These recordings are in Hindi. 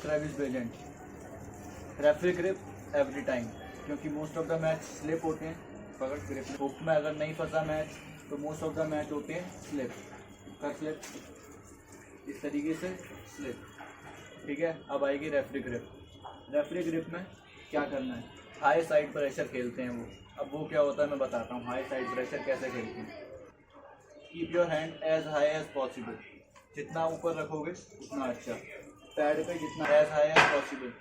Travis Bezant, referee grip every time, क्योंकि most of the match slip होते हैं। पकड़ ग्रिप हुक में अगर नहीं फंसा मैच तो मोस्ट ऑफ द मैच होते हैं स्लिप। कर स्लिप, इस तरीके से स्लिप, ठीक है। अब आएगी रेफरी ग्रिप। रेफरी ग्रिप में क्या करना है, हाई साइड प्रेशर खेलते हैं वो। अब वो क्या होता है मैं बताता हूँ, हाई साइड प्रेशर कैसे खेलते हैं। Keep your hand as high as possible, जितना ऊपर रखोगे उतना अच्छा। पैड पे जितना एज हाई एज पॉसिबल,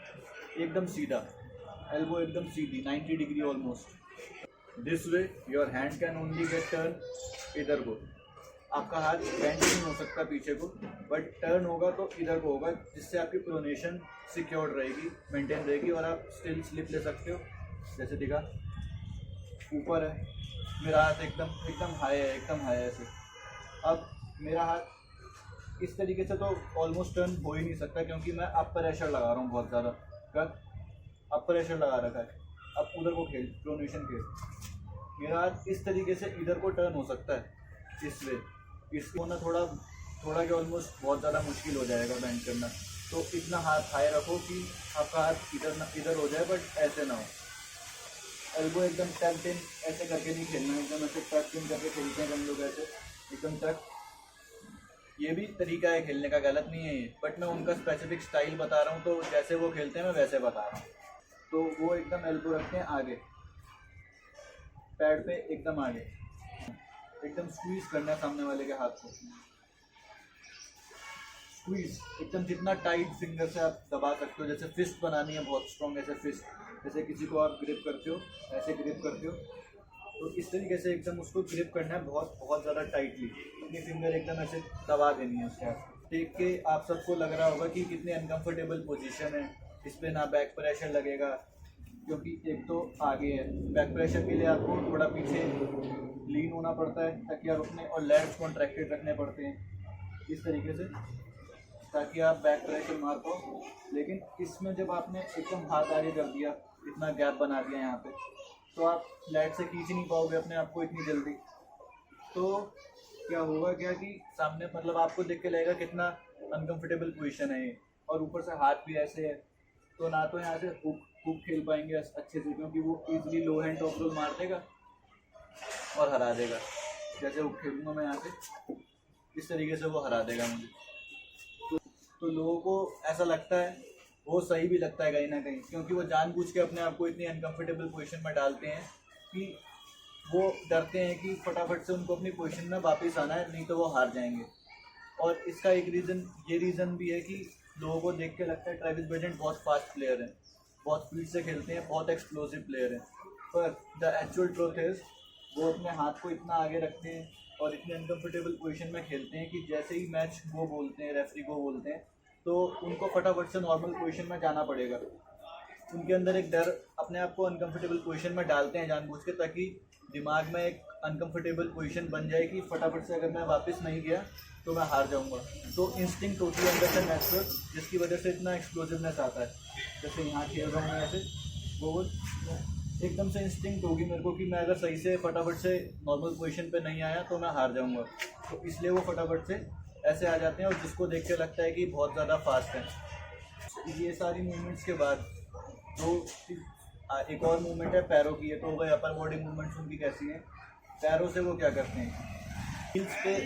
एकदम सीधा, एल्बो एकदम सीधी 90 degree almost. This way your hand can only get turn इधर को। आपका हाथ बेंड नहीं हो सकता पीछे को, बट टर्न होगा तो इधर को होगा, जिससे आपकी प्रोनेशन सिक्योर रहेगी, मेंटेन रहेगी और आप स्टिल स्लिप ले सकते हो। जैसे दिखा, ऊपर है मेरा हाथ, एकदम एकदम हाई है, एकदम हाई है ऐसे। अब मेरा हाथ इस तरीके से तो ऑलमोस्ट टर्न हो ही नहीं सकता, क्योंकि मैं अप प्रेशर लगा रहा हूँ बहुत ज़्यादा। कर, अप प्रेशर लगा रखा है। अब उधर को खेल, प्रोनेशन खेल। मेरा हाथ इस तरीके से इधर को टर्न हो सकता है, इस वे। इसको होना थोड़ा क्या ऑलमोस्ट बहुत ज़्यादा मुश्किल हो जाएगा बैंड करना। तो इतना हाथ हाई रखो कि आपका हाथ इधर हो जाए, बट ऐसे ना हो। एल्बो एकदम टक इन ऐसे करके नहीं खेलना, एकदम ऐसे टक इन करके खेलते हैं हम लोग, ऐसे एकदम टक। ये भी तरीका है खेलने का, गलत नहीं है ये, बट मैं उनका स्पेसिफिक स्टाइल बता रहा हूँ, तो जैसे वो खेलते हैं मैं वैसे बता रहा हूँ। तो वो एकदम एल्बो रखते हैं आगे, पैड पे एकदम आगे, एकदम स्क्वीज करना है सामने वाले के हाथ को। स्क्वीज एकदम जितना टाइट फिंगर से आप दबा सकते हो। जैसे फिस्ट बनानी है बहुत स्ट्रॉन्ग, ऐसे फिस्ट, जैसे किसी को आप ग्रिप करते हो, ऐसे ग्रिप करते हो, तो इस तरीके से एकदम उसको ग्रिप करना है बहुत ज़्यादा टाइटली। अपनी फिंगर एकदम ऐसे दबा देनी है उसके हाथ। देख के आप सबको लग रहा होगा कि कितनी अनकंफर्टेबल पोजीशन है, इस पर ना बैक प्रेशर लगेगा, क्योंकि एक तो आगे है। बैक प्रेशर के लिए आपको थोड़ा पीछे लीन होना पड़ता है, ताकि आप अपने और लेग्स कॉन्ट्रैक्टेड रखने पड़ते हैं इस तरीके से, ताकि आप बैक प्रेशर मार पाओ। लेकिन इसमें जब आपने एकदम हाथ आगे कर दिया, इतना गैप बना दिया यहाँ पे, तो आप लेग से खींच नहीं पाओगे अपने आप को इतनी जल्दी। तो क्या होगा कि सामने मतलब आपको देख के लगेगा कितना अनकंफर्टेबल पोजीशन है ये, और ऊपर से हाथ भी ऐसे है, तो ना तो यहाँ से हुक खेल पाएंगे अच्छे से, क्योंकि वो इजीली लो हैंड टॉप रोल मार देगा और हरा देगा। जैसे हुक खेलूँगा मैं यहाँ से, इस तरीके से वो हरा देगा मुझे। तो लोगों को ऐसा लगता है, वो सही भी लगता है कहीं ना कहीं, क्योंकि वो जानबूझ के अपने आप को इतनी अनकंफर्टेबल पोजीशन में डालते हैं कि वो डरते हैं कि फटाफट से उनको अपनी पोजीशन में वापस आना है, नहीं तो वो हार जाएंगे। और इसका एक रीज़न भी है कि लोगों को देख के लगता है ट्रेविस बेजेंट बहुत फास्ट प्लेयर हैं, बहुत स्पीड से खेलते हैं, बहुत एक्सप्लोसिव प्लेयर हैं। पर द एक्चुअल ट्रूथ इज़ वो अपने हाथ को इतना आगे रखते हैं और इतनी अनकंफर्टेबल पोजीशन में खेलते हैं कि जैसे ही मैच वो बोलते हैं, रेफरी को बोलते हैं, तो उनको फटाफट से नॉर्मल पोजीशन में जाना पड़ेगा। उनके अंदर एक डर, अपने आप को अनकंफर्टेबल पोजीशन में डालते हैं जानबूझ के, ताकि दिमाग में एक अनकंफर्टेबल पोजीशन बन जाए कि फटाफट से अगर मैं वापस नहीं गया तो मैं हार जाऊंगा। तो इंस्टिंक्ट होती है अंदर से नेचुरल, जिसकी वजह से इतना एक्सप्लोसिवनेस आता है। जैसे यहाँ खेल रहा हूँ मैं ऐसे, वो एकदम से इंस्टिंक्ट होगी मेरे को कि मैं अगर सही से फटाफट से नॉर्मल पोजीशन पे नहीं आया तो मैं हार जाऊंगा। तो इसलिए वो फटाफट से ऐसे आ जाते हैं, और जिसको देख के लगता है कि बहुत ज़्यादा फास्ट है। ये सारी मूवमेंट्स के बाद तो एक और मूवमेंट है पैरों की। ये तो हो गई अपर बॉडी मूवमेंट्स उनकी कैसी हैं। पैरों से वो क्या करते हैं, हील्स पे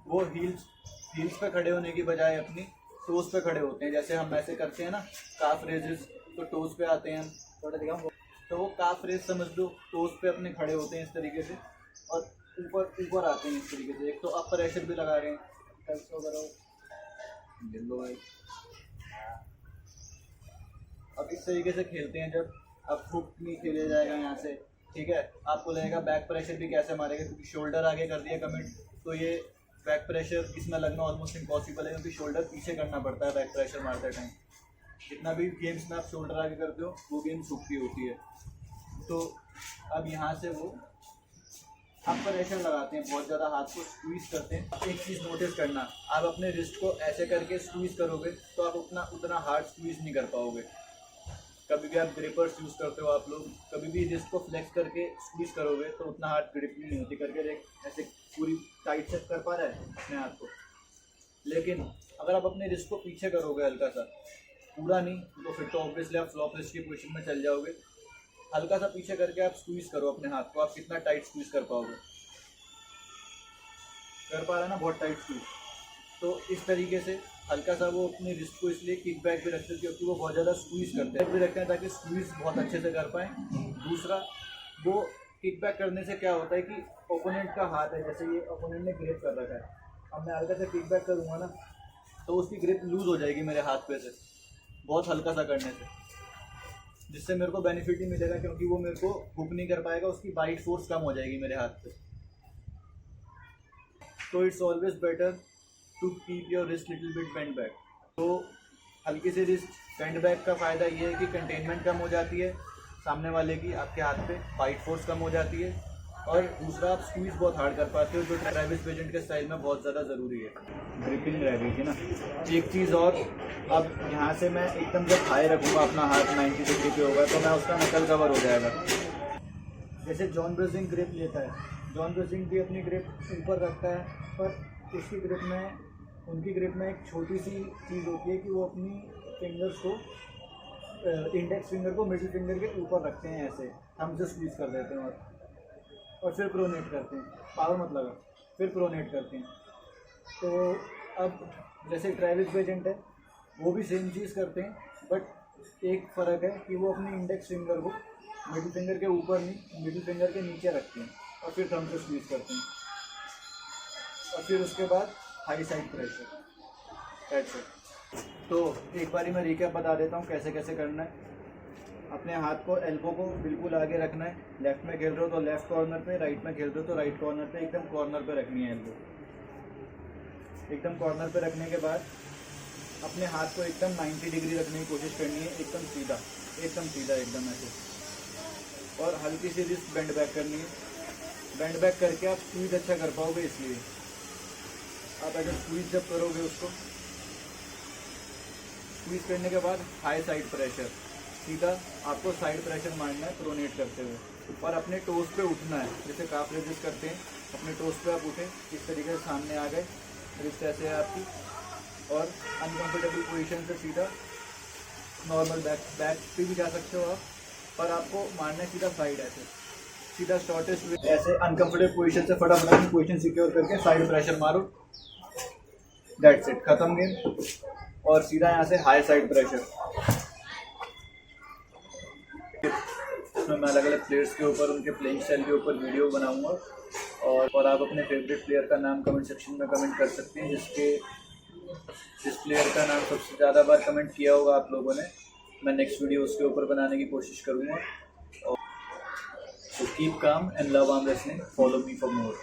वो हील्स पे खड़े होने की बजाय अपनी टोज पे खड़े होते हैं। जैसे हम ऐसे करते हैं ना काफ रेजेस, तो टोज पे आते हैं हम, थोड़ा दिखाऊं, तो वो काफ रेज समझ लो, टोज पे अपने खड़े होते हैं इस तरीके से, और ऊपर आते हैं इस तरीके से। एक तो आप प्रेशर भी लगा रहे हैं, भाई। अब इस तरीके से खेलते हैं। जब अब हुक नहीं खेले जाएगा यहाँ से, ठीक है, आपको लगेगा बैक प्रेशर भी कैसे मारेगा, क्योंकि शोल्डर आगे कर दिया कमिट, तो ये बैक प्रेशर इसमें लगना ऑलमोस्ट इम्पॉसिबल है, क्योंकि शोल्डर पीछे करना पड़ता है बैक प्रेशर मारते टाइम। जितना भी गेम्स में आप शोल्डर आगे करते हो वो गेम्स हुक होती है। तो अब यहाँ से वो आप प्रेशर लगाते हैं, बहुत ज़्यादा हाथ को स्क्वीज़ करते हैं। एक चीज़ नोटिस करना, आप अपने रिस्ट को ऐसे करके स्क्वीज़ करोगे तो आप उतना हार्ड स्क्वीज़ नहीं कर पाओगे। कभी भी आप ग्रिपर्स यूज़ करते हो आप लोग, कभी भी रिस्ट को फ्लेक्स करके स्क्वीज़ करोगे तो उतना हार्ड ग्रिप नहीं होती। करके ऐसे पूरी टाइट से कर पा रहा है अपने हाथ को। लेकिन अगर आप अपने रिस्ट को पीछे करोगे हल्का सा, पूरा नहीं, तो फिर तो ऑब्वियसली आप फ्लॉप रिस्ट की पोजीशन में चल जाओगे। हल्का सा पीछे करके आप स्क्वीज करो अपने हाथ को, आप कितना टाइट स्क्वीज कर पाओगे, कर पा रहा है ना, बहुत टाइट स्क्वीज। तो इस तरीके से हल्का सा वो अपनी रिस्ट को इसलिए किक बैक भी रखते हैं क्योंकि वो बहुत ज़्यादा स्क्वीज करते हैं, भी रखते हैं ताकि स्क्वीज बहुत अच्छे से कर पाएँ। दूसरा, वो किक बैक करने से क्या होता है कि ओपोनेंट का हाथ है, जैसे ये ओपोनेंट ने ग्रिप कर रखा है, अब मैं हल्का से किक बैक करूँगा ना तो उसकी ग्रिप लूज़ हो जाएगी मेरे हाथ पे से, बहुत हल्का सा करने से, जिससे मेरे को बेनिफिट ही मिलेगा क्योंकि वो मेरे को हुक नहीं कर पाएगा, उसकी बाइट फोर्स कम हो जाएगी मेरे हाथ पे। तो it's always better to keep your wrist little bit bend back. तो हल्की से रिस्ट बेंड बैक का फ़ायदा ये है कि कंटेनमेंट कम हो जाती है सामने वाले की, आपके हाथ पे बाइट फोर्स कम हो जाती है, और दूसरा आप स्क्वीज बहुत हार्ड कर पाते हो, जो ट्रेविस बेजेंट के स्टाइल में बहुत ज़्यादा ज़रूरी है। ग्रिपिंग रह गई थी ना। एक चीज़ और, अब यहाँ से मैं एकदम जब हाई रखूँगा अपना हाथ 90 डिग्री पे होगा तो मैं उसका नकल कवर हो जाएगा। जैसे जॉन ब्रेजिंग ग्रिप लेता है, जॉन ब्रेजिंग भी अपनी ग्रिप ऊपर रखता है, पर उसकी ग्रिप में, उनकी ग्रिप में एक छोटी सी चीज़ होती है कि वो अपनी फिंगर्स को, इंडेक्स फिंगर को मिडिल फिंगर के ऊपर रखते हैं, ऐसे हम से स्क्वीज कर देते हैं और फिर प्रोनेट करते हैं, पावर मत लगा, फिर प्रोनेट करते हैं। तो अब जैसे ट्रेविस बेजेंट है, वो भी सेम चीज़ करते हैं, बट एक फ़र्क है कि वो अपनी इंडेक्स फिंगर को मिडिल फिंगर के ऊपर नहीं, मिडिल फिंगर के नीचे रखते हैं और फिर थंब से स्क्वीज करते हैं, और फिर उसके बाद high side pressure, that's it. तो एक बारी मैं रिकैप बता देता हूँ कैसे कैसे करना है। अपने हाथ को, एल्बो को बिल्कुल आगे रखना है, लेफ्ट में खेल रहे हो तो लेफ्ट कॉर्नर पे, राइट में खेल रहे हो तो राइट कॉर्नर पे, एकदम कॉर्नर पे रखनी है एल्बो। एकदम कॉर्नर पे रखने के बाद अपने हाथ को एकदम 90 डिग्री रखने की कोशिश करनी है, एकदम सीधा, एकदम ऐसे, और हल्की सी रिस्ट बेंड बैक करनी है। बेंड बैक करके आप स्क्वीज अच्छा कर पाओगे, इसलिए आप ऐसे स्क्वीज जब करोगे उसको, स्क्वीज करने के बाद हाई साइड प्रेशर, सीधा आपको साइड प्रेशर मारना है प्रोनेट करते हुए, और अपने टोस पे उठना है, जैसे काफ रेजिस्ट करते हैं, अपने टोस पे आप उठें, इस तरीके से सामने आ गए, रिस्ट ऐसे है आपकी, और अनकंफर्टेबल पोजीशन से सीधा नॉर्मल बैक पे भी जा सकते हो आप, पर आपको मारना है सीधा साइड, ऐसे सीधा शॉर्टेस्ट वे, ऐसे अनकंफर्टेबल पोजीशन से फटाफट अपनी पोजीशन सिक्योर करके साइड प्रेशर मारो, दैट्स इट, खत्म गेम। और सीधा यहाँ से हाई साइड प्रेशर। इसमें मैं अलग अलग प्लेयर्स के ऊपर, उनके प्लेइंग स्टाइल के ऊपर वीडियो बनाऊंगा, और आप अपने फेवरेट प्लेयर का नाम कमेंट सेक्शन में कमेंट कर सकते हैं, जिस प्लेयर का नाम सबसे ज़्यादा बार कमेंट किया होगा आप लोगों ने, मैं नेक्स्ट वीडियो उसके ऊपर बनाने की कोशिश करूँगा। So keep calm and love arm wrestling. Follow me for more.